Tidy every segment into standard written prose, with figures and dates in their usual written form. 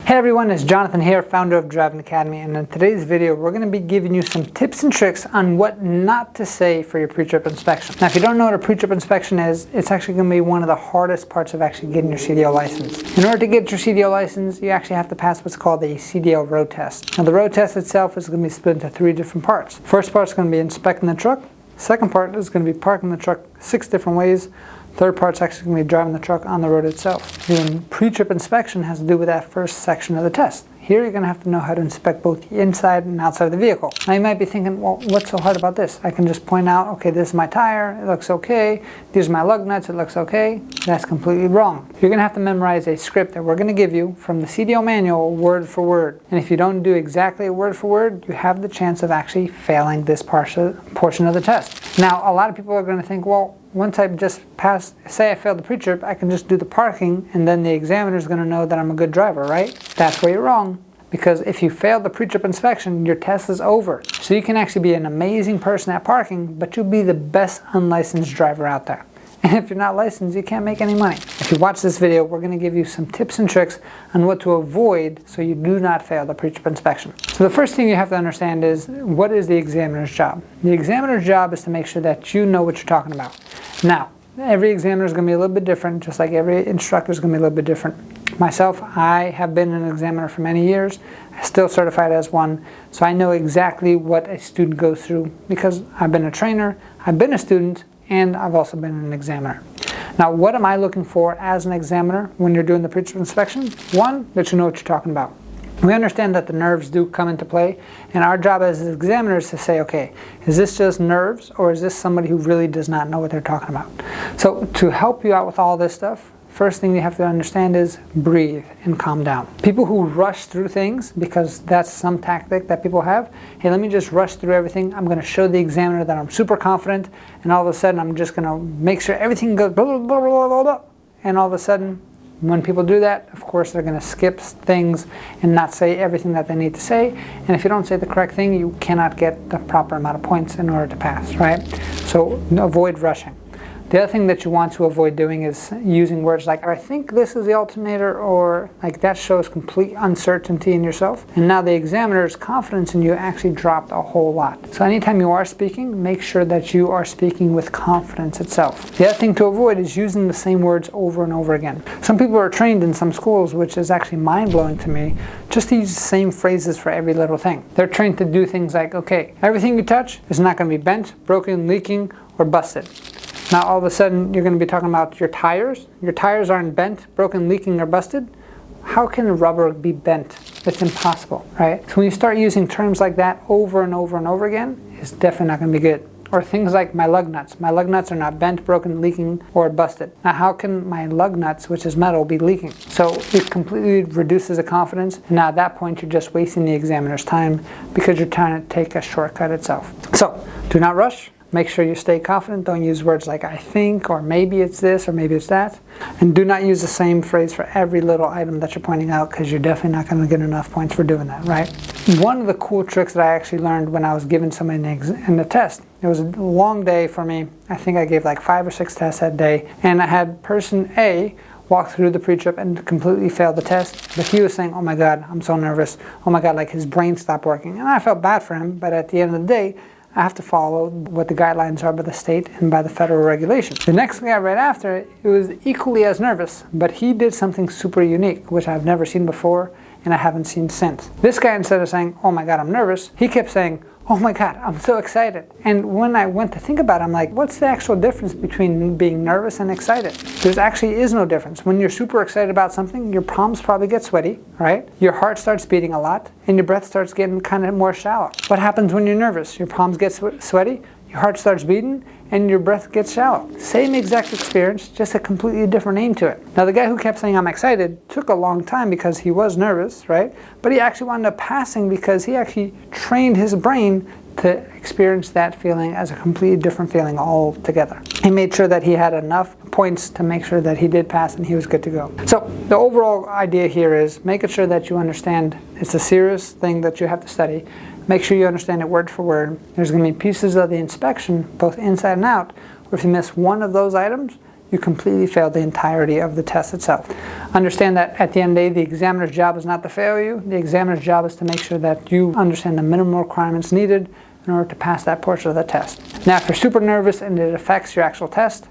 Hey everyone, it's Jonathan here, founder of Driving Academy, and in today's video we're going to be giving you some tips and tricks on what not to say for your pre-trip inspection. Now if you don't know what a pre-trip inspection is, it's actually going to be one of the hardest parts of actually getting your CDL license. In order to get your CDL license, you actually have to pass what's called a CDL road test. Now the road test itself is going to be split into 3 different parts. First part is going to be inspecting the truck. Second part is going to be parking the truck 6 different ways. Third part's actually going to be driving the truck on the road itself. The pre-trip inspection has to do with that first section of the test. Here you're going to have to know how to inspect both the inside and outside of the vehicle. Now you might be thinking, well, what's so hard about this? I can just point out, okay, this is my tire, it looks okay. These are my lug nuts, it looks okay. That's completely wrong. You're going to have to memorize a script that we're going to give you from the CDL manual word for word. And if you don't do exactly word for word, you have the chance of actually failing this portion of the test. Now a lot of people are going to think, well, once I just pass, say I failed the pre-trip, I can just do the parking and then the examiner is going to know that I'm a good driver, right? That's where you're wrong. Because if you fail the pre-trip inspection, your test is over. So you can actually be an amazing person at parking, but you'll be the best unlicensed driver out there. And if you're not licensed, you can't make any money. If you watch this video, we're going to give you some tips and tricks on what to avoid so you do not fail the pre-trip inspection. So the first thing you have to understand is, what is the examiner's job? The examiner's job is to make sure that you know what you're talking about. Now, every examiner is going to be a little bit different, just like every instructor is going to be a little bit different. Myself, I have been an examiner for many years. I'm still certified as one, so I know exactly what a student goes through because I've been a trainer, I've been a student, and I've also been an examiner. Now, what am I looking for as an examiner when you're doing the pre-trip inspection? One, that you know what you're talking about. We understand that the nerves do come into play, and our job as examiners is to say, okay, is this just nerves or is this somebody who really does not know what they're talking about? So to help you out with all this stuff, first thing you have to understand is breathe and calm down. People who rush through things, because that's some tactic that people have, hey, let me just rush through everything. I'm going to show the examiner that I'm super confident, and all of a sudden I'm just going to make sure everything goes blah, blah, blah, blah, blah, blah. And all of a sudden, when people do that, of course, they're going to skip things and not say everything that they need to say. And if you don't say the correct thing, you cannot get the proper amount of points in order to pass, right? So avoid rushing. The other thing that you want to avoid doing is using words like, I think this is the alternator, or like that shows complete uncertainty in yourself. And now the examiner's confidence in you actually dropped a whole lot. So anytime you are speaking, make sure that you are speaking with confidence itself. The other thing to avoid is using the same words over and over again. Some people are trained in some schools, which is actually mind-blowing to me, just to use the same phrases for every little thing. They're trained to do things like, okay, everything you touch is not going to be bent, broken, leaking, or busted. Now all of a sudden you're going to be talking about your tires. Your tires aren't bent, broken, leaking, or busted. How can rubber be bent? It's impossible, right? So when you start using terms like that over and over and over again, it's definitely not going to be good. Or things like my lug nuts. My lug nuts are not bent, broken, leaking, or busted. Now how can my lug nuts, which is metal, be leaking? So it completely reduces the confidence, and now at that point you're just wasting the examiner's time because you're trying to take a shortcut itself. So do not rush. Make sure you stay confident. Don't use words like I think, or maybe it's this, or maybe it's that. And do not use the same phrase for every little item that you're pointing out, because you're definitely not going to get enough points for doing that, right? One of the cool tricks that I actually learned when I was giving somebody in the test, it was a long day for me. I think I gave like 5 or 6 tests that day. And I had person A walk through the pre-trip and completely failed the test. But he was saying, oh my God, I'm so nervous. Oh my God, like his brain stopped working. And I felt bad for him, but at the end of the day, I have to follow what the guidelines are by the state and by the federal regulations. The next guy right after, it was equally as nervous, but he did something super unique, which I've never seen before and I haven't seen since. This guy, instead of saying, oh my God, I'm nervous, he kept saying, oh my God, I'm so excited. And when I went to think about it, I'm like, what's the actual difference between being nervous and excited? There actually is no difference. When you're super excited about something, your palms probably get sweaty, right? Your heart starts beating a lot, and your breath starts getting kind of more shallow. What happens when you're nervous? Your palms get sweaty, your heart starts beating, and your breath gets shallow. Same exact experience, just a completely different name to it. Now the guy who kept saying I'm excited took a long time because he was nervous, right? But he actually wound up passing because he actually trained his brain to experience that feeling as a completely different feeling altogether. He made sure that he had enough points to make sure that he did pass and he was good to go. So the overall idea here is making sure that you understand it's a serious thing that you have to study. Make sure you understand it word for word. There's going to be pieces of the inspection, both inside and out, where if you miss one of those items, you completely failed the entirety of the test itself. Understand that at the end of the day, the examiner's job is not to fail you. The examiner's job is to make sure that you understand the minimum requirements needed in order to pass that portion of the test. Now, if you're super nervous and it affects your actual test,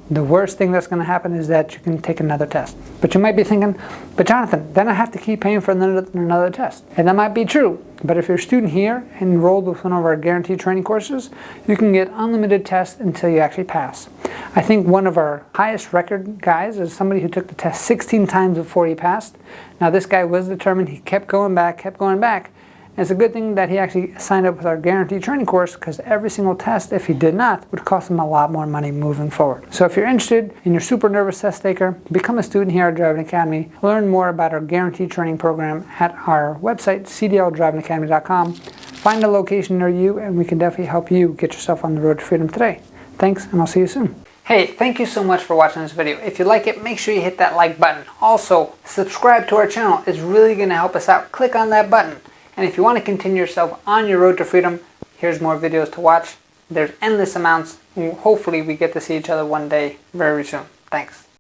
the worst thing that's going to happen is that you can take another test. But you might be thinking, but Jonathan, then I have to keep paying for another test. And that might be true. But if you're a student here enrolled with one of our guaranteed training courses, you can get unlimited tests until you actually pass. I think one of our highest record guys is somebody who took the test 16 times before he passed. Now this guy was determined. He kept going back. And it's a good thing that he actually signed up with our guaranteed training course, because every single test, if he did not, would cost him a lot more money moving forward. So if you're interested and you're super nervous test taker, become a student here at Driving Academy. Learn more about our guaranteed training program at our website, cdldrivingacademy.com. Find a location near you and we can definitely help you get yourself on the road to freedom today. Thanks, and I'll see you soon. Hey, thank you so much for watching this video. If you like it, make sure you hit that like button. Also, subscribe to our channel. It's really going to help us out. Click on that button. And if you want to continue yourself on your road to freedom, here's more videos to watch. There's endless amounts. Hopefully we get to see each other one day very soon. Thanks.